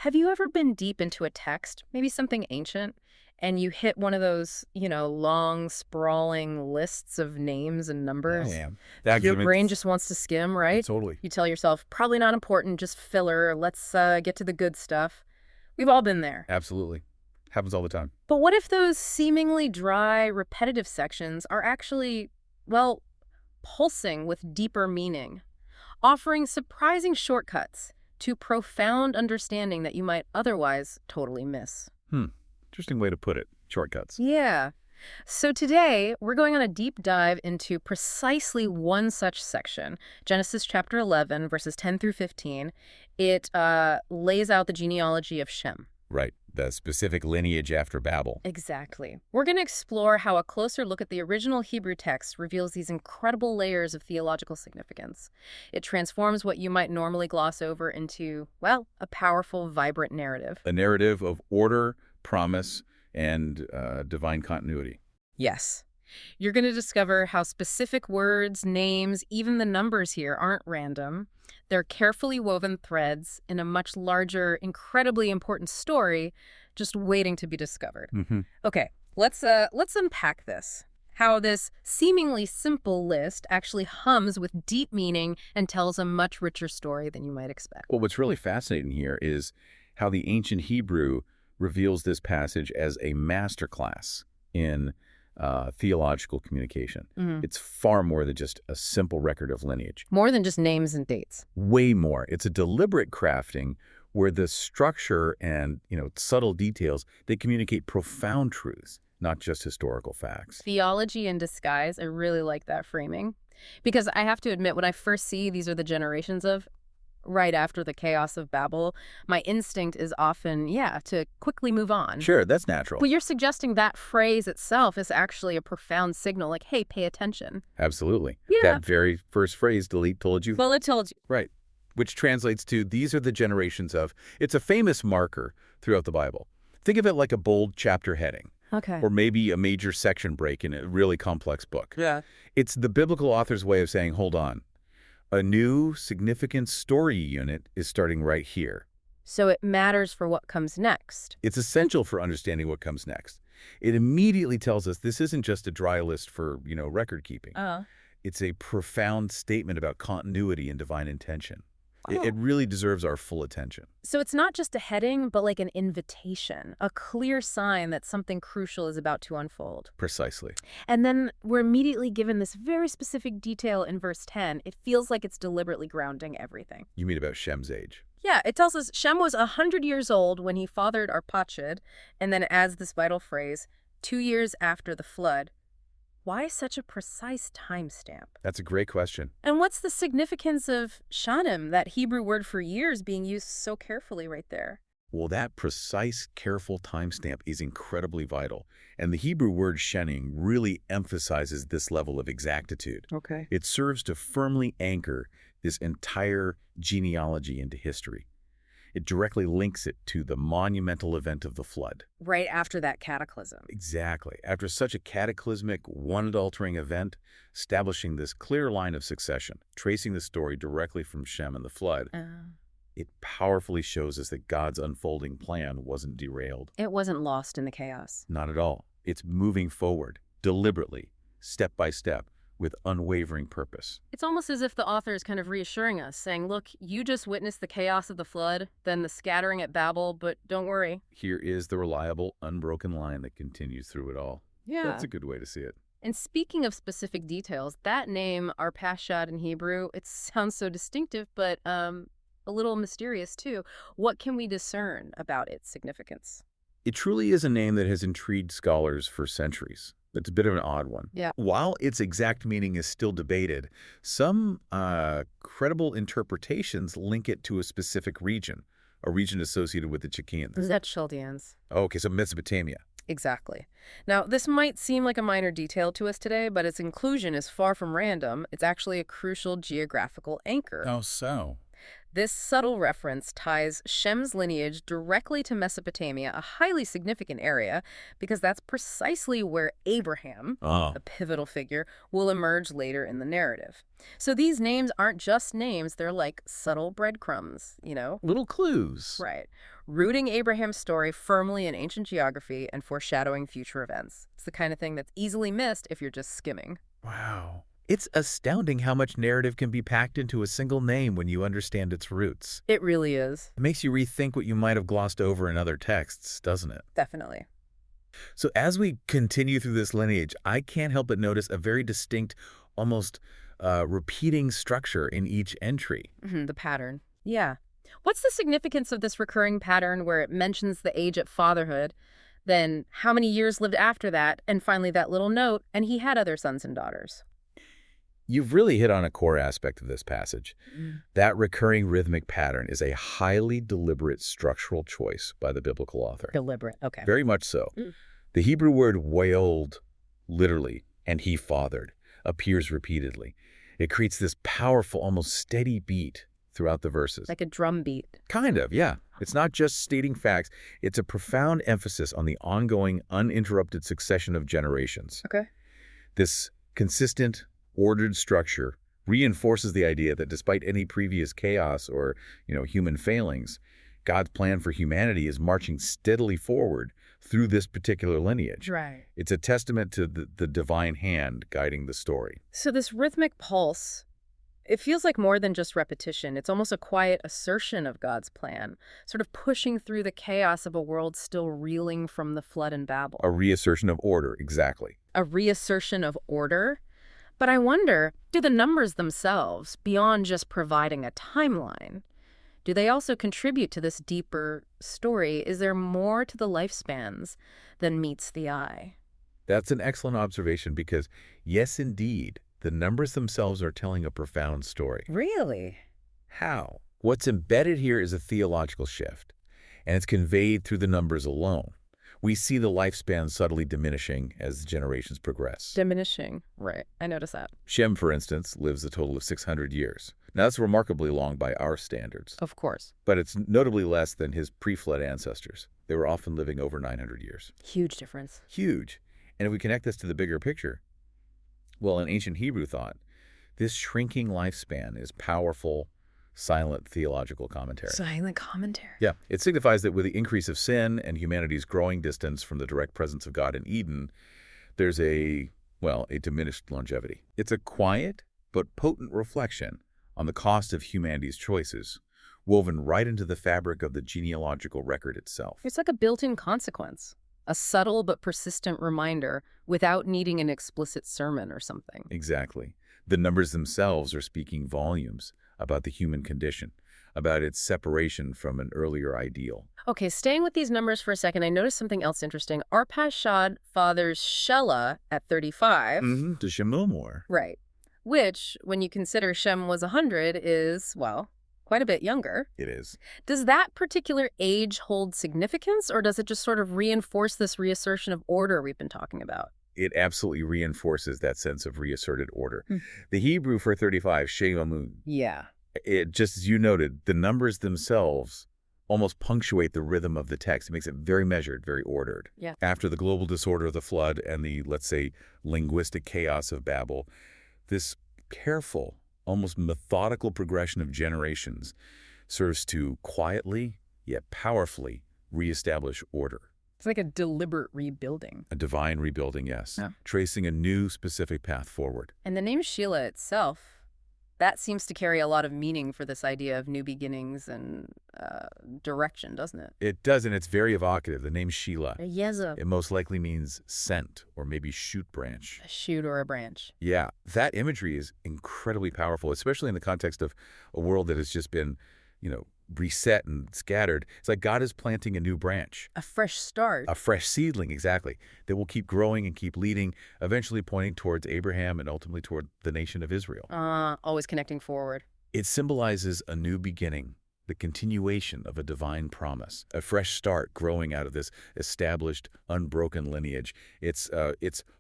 Have you ever been deep into a text, maybe something ancient, and you hit one of those, long, sprawling lists of names and Yeah, I numbers? am. That, Your I mean, brain just wants to skim, right? totally. You tell yourself, probably not important, just filler, let's get to the good stuff. We've all been there. Absolutely. Happens all the time. But what if those seemingly dry, repetitive sections are actually, well, pulsing with deeper meaning, offering surprising shortcuts to profound understanding that you might otherwise totally miss? Hmm. Interesting way to put it. Shortcuts. Yeah. So today, we're going on a deep dive into precisely one such section, Genesis chapter 11, verses 10 through 15. It lays out the genealogy of Shem. Right. The specific lineage after Babel. Exactly. We're going to explore how a closer look at the original Hebrew text reveals these incredible layers of theological significance. It transforms what you might normally gloss over into, well, a powerful, vibrant narrative. A narrative of order, promise, and divine continuity. Yes. You're going to discover how specific words, names, even the numbers here aren't random. They're carefully woven threads in a much larger, incredibly important story just waiting to be discovered. Mm-hmm. Okay, let's unpack this. How this seemingly simple list actually hums with deep meaning and tells a much richer story than you might expect. Well, what's really fascinating here is how the ancient Hebrew reveals this passage as a masterclass in theological communication. It's far more than just a simple record of lineage. More than just names and dates. Way more. It's a deliberate crafting where the structure and, subtle details, they communicate profound truths, not just historical facts. Theology in disguise, I really like that framing. Because I have to admit, when I first see these are the generations of, right after the chaos of Babel, my instinct is often, to quickly move on. Sure, that's natural. But you're suggesting that phrase itself is actually a profound signal, like, hey, pay attention. Absolutely. Yeah. That very first phrase, delete, told you. Well, it told you. Right. Which translates to, these are the generations of. It's a famous marker throughout the Bible. Think of it like a bold chapter heading. Okay. Or maybe a major section break in a really complex book. Yeah. It's the biblical author's way of saying, hold on. A new, significant story unit is starting right here. So it matters for what comes next. It's essential for understanding what comes next. It immediately tells us this isn't just a dry list for, record keeping. It's a profound statement about continuity and divine intention. It really deserves our full attention. So it's not just a heading, but like an invitation, a clear sign that something crucial is about to unfold. Precisely. And then we're immediately given this very specific detail in verse 10. It feels like it's deliberately grounding everything. You mean about Shem's age? Yeah, it tells us Shem was 100 years old when he fathered Arphaxad, and then adds this vital phrase, 2 years after the flood. Why such a precise timestamp? That's a great question. And what's the significance of shanim, that Hebrew word for years, being used so carefully right there? Well, that precise, careful timestamp is incredibly vital. And the Hebrew word shenim really emphasizes this level of exactitude. Okay. It serves to firmly anchor this entire genealogy into history. It directly links it to the monumental event of the flood. Right after that cataclysm. Exactly. After such a cataclysmic, one-altering event, establishing this clear line of succession, tracing the story directly from Shem and the flood, it powerfully shows us that God's unfolding plan wasn't derailed. It wasn't lost in the chaos. Not at all. It's moving forward, deliberately, step by step, with unwavering purpose. It's almost as if the author is kind of reassuring us, saying, look, you just witnessed the chaos of the flood, then the scattering at Babel, but don't worry. Here is the reliable, unbroken line that continues through it all. Yeah. That's a good way to see it. And speaking of specific details, that name, Arphaxad in Hebrew, it sounds so distinctive, but a little mysterious too. What can we discern about its significance? It truly is a name that has intrigued scholars for centuries. It's a bit of an odd one. Yeah. While its exact meaning is still debated, some credible interpretations link it to a specific region, a region associated with the Chaldeans. That's Chaldeans. Okay, so Mesopotamia. Exactly. Now, this might seem like a minor detail to us today, but its inclusion is far from random. It's actually a crucial geographical anchor. Oh, so? This subtle reference ties Shem's lineage directly to Mesopotamia, a highly significant area, because that's precisely where Abraham, a pivotal figure, will emerge later in the narrative. So these names aren't just names, they're like subtle breadcrumbs, Little clues. Right. rooting Abraham's story firmly in ancient geography and foreshadowing future events. It's the kind of thing that's easily missed if you're just skimming. Wow. It's astounding how much narrative can be packed into a single name when you understand its roots. It really is. It makes you rethink what you might have glossed over in other texts, doesn't it? Definitely. So as we continue through this lineage, I can't help but notice a very distinct, almost repeating structure in each entry. The pattern. Yeah. What's the significance of this recurring pattern where it mentions the age at fatherhood, then how many years lived after that, and finally that little note, and he had other sons and daughters? You've really hit on a core aspect of this passage. That recurring rhythmic pattern is a highly deliberate structural choice by the biblical author. Deliberate. Okay. Very much so. The Hebrew word wailed, literally, and he fathered, appears repeatedly. It creates this powerful, almost steady beat throughout the verses. Like a drum beat. Kind of, yeah. It's not just stating facts. It's a profound emphasis on the ongoing, uninterrupted succession of generations. Okay. This consistent, ordered structure reinforces the idea that despite any previous chaos or, human failings, God's plan for humanity is marching steadily forward through this particular lineage. Right. It's a testament to the divine hand guiding the story. So this rhythmic pulse, it feels like more than just repetition. It's almost a quiet assertion of God's plan, sort of pushing through the chaos of a world still reeling from the flood and Babel. A reassertion of order, exactly. A reassertion of order? But I wonder, do the numbers themselves, beyond just providing a timeline, do they also contribute to this deeper story? Is there more to the lifespans than meets the eye? That's an excellent observation because, yes, indeed, the numbers themselves are telling a profound story. Really? How? What's embedded here is a theological shift, and it's conveyed through the numbers alone. We see the lifespan subtly diminishing as the generations progress. Diminishing. Right. I noticed that. Shem, for instance, lives a total of 600 years. Now, that's remarkably long by our standards. Of course. But it's notably less than his pre-flood ancestors. They were often living over 900 years. Huge difference. Huge. And if we connect this to the bigger picture, well, in ancient Hebrew thought, this shrinking lifespan is powerful, silent theological commentary. Silent commentary. Yeah, it signifies that with the increase of sin and humanity's growing distance from the direct presence of God in Eden, there's a diminished longevity. It's a quiet but potent reflection on the cost of humanity's choices, woven right into the fabric of the genealogical record itself. It's like a built-in consequence, a subtle but persistent reminder without needing an explicit sermon or something. Exactly. The numbers themselves are speaking volumes about the human condition, about its separation from an earlier ideal. Okay, staying with these numbers for a second, I noticed something else interesting. Arphaxad fathers Shelah at 35. To Shemilmor. Right. Which, when you consider Shem was 100, is, well, quite a bit younger. It is. Does that particular age hold significance, or does it just sort of reinforce this reassertion of order we've been talking about? It absolutely reinforces that sense of reasserted order. The Hebrew for 35, Shelah. Yeah. It, just as you noted, the numbers themselves almost punctuate the rhythm of the text. It makes it very measured, very ordered. Yeah. After the global disorder of the flood and the, let's say, linguistic chaos of Babel, this careful, almost methodical progression of generations serves to quietly, yet powerfully, reestablish order. It's like a deliberate rebuilding. A divine rebuilding, yes. Yeah. Tracing a new specific path forward. And the name Shelah itself, that seems to carry a lot of meaning for this idea of new beginnings and direction, doesn't it? It does, and it's very evocative. The name Shelah. Yeza. It most likely means sent or maybe shoot branch. A shoot or a branch. Yeah, that imagery is incredibly powerful, especially in the context of a world that has just been, reset and scattered. It's like God is planting a new branch. A fresh start. A fresh seedling, exactly, that will keep growing and keep leading, eventually pointing towards Abraham and ultimately toward the nation of Israel. Always connecting forward. It symbolizes a new beginning, the continuation of a divine promise, a fresh start growing out of this established, unbroken lineage. It's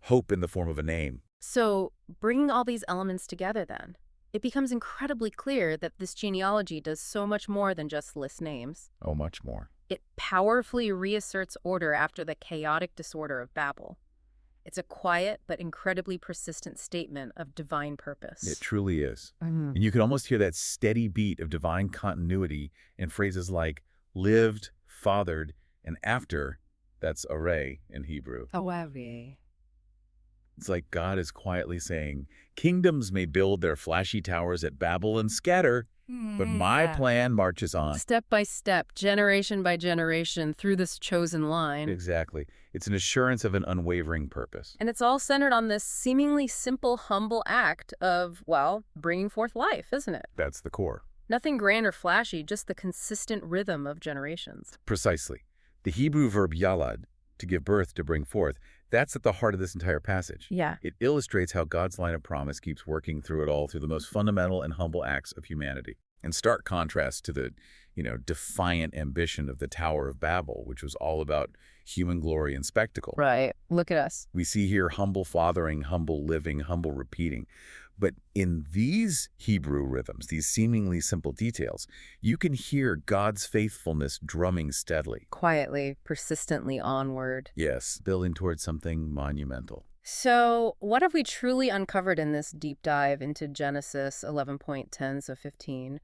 hope in the form of a name. So, bringing all these elements together then, it becomes incredibly clear that this genealogy does so much more than just list names. Oh, much more. It powerfully reasserts order after the chaotic disorder of Babel. It's a quiet but incredibly persistent statement of divine purpose. It truly is. And you can almost hear that steady beat of divine continuity in phrases like lived, fathered, and after, that's array in Hebrew. Aware. It's like God is quietly saying, kingdoms may build their flashy towers at Babel and scatter, but my plan marches on. Step by step, generation by generation, through this chosen line. Exactly. It's an assurance of an unwavering purpose. And it's all centered on this seemingly simple, humble act of, well, bringing forth life, isn't it? That's the core. Nothing grand or flashy, just the consistent rhythm of generations. Precisely. The Hebrew verb yalad, to give birth, to bring forth, that's at the heart of this entire passage. Yeah. It illustrates how God's line of promise keeps working through it all through the most fundamental and humble acts of humanity. In stark contrast to the, defiant ambition of the Tower of Babel, which was all about human glory and spectacle. Right. Look at us. We see here humble fathering, humble living, humble repeating. But in these Hebrew rhythms, these seemingly simple details, you can hear God's faithfulness drumming steadily. Quietly, persistently onward. Yes, building towards something monumental. So, what have we truly uncovered in this deep dive into Genesis 11.10 to 15?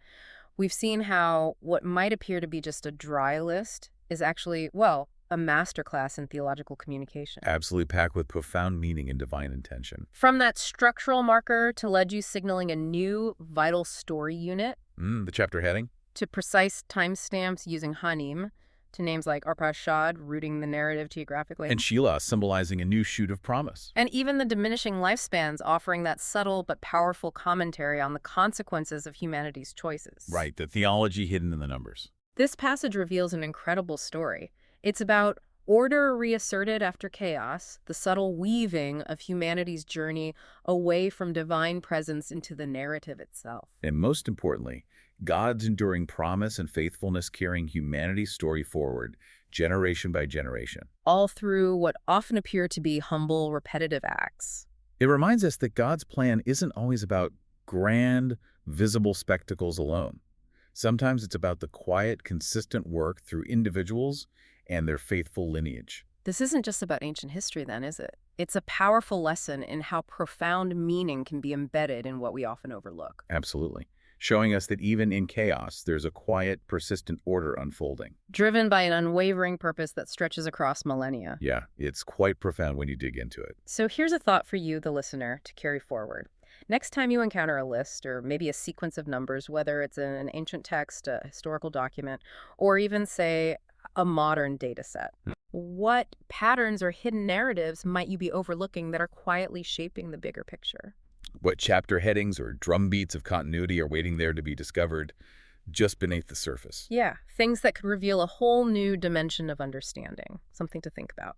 We've seen how what might appear to be just a dry list is actually, well, a masterclass in theological communication. Absolutely packed with profound meaning and divine intention. From that structural marker to Leju signaling a new vital story unit, The chapter heading? to precise timestamps using Hanim, to names like Arphaxad rooting the narrative geographically. And Shelah symbolizing a new shoot of promise. And even the diminishing lifespans offering that subtle but powerful commentary on the consequences of humanity's choices. Right, the theology hidden in the numbers. This passage reveals an incredible story. It's about order reasserted after chaos, the subtle weaving of humanity's journey away from divine presence into the narrative itself. And most importantly, God's enduring promise and faithfulness carrying humanity's story forward, generation by generation. All through what often appear to be humble, repetitive acts. It reminds us that God's plan isn't always about grand, visible spectacles alone. Sometimes it's about the quiet, consistent work through individuals and their faithful lineage. This isn't just about ancient history then, is it? It's a powerful lesson in how profound meaning can be embedded in what we often overlook. Absolutely. Showing us that even in chaos, there's a quiet, persistent order unfolding. Driven by an unwavering purpose that stretches across millennia. Yeah, it's quite profound when you dig into it. So here's a thought for you, the listener, to carry forward. Next time you encounter a list or maybe a sequence of numbers, whether it's in an ancient text, a historical document, or even, say, a modern data set, what patterns or hidden narratives might you be overlooking that are quietly shaping the bigger picture? What chapter headings or drumbeats of continuity are waiting there to be discovered just beneath the surface? Yeah, things that could reveal a whole new dimension of understanding. Something to think about.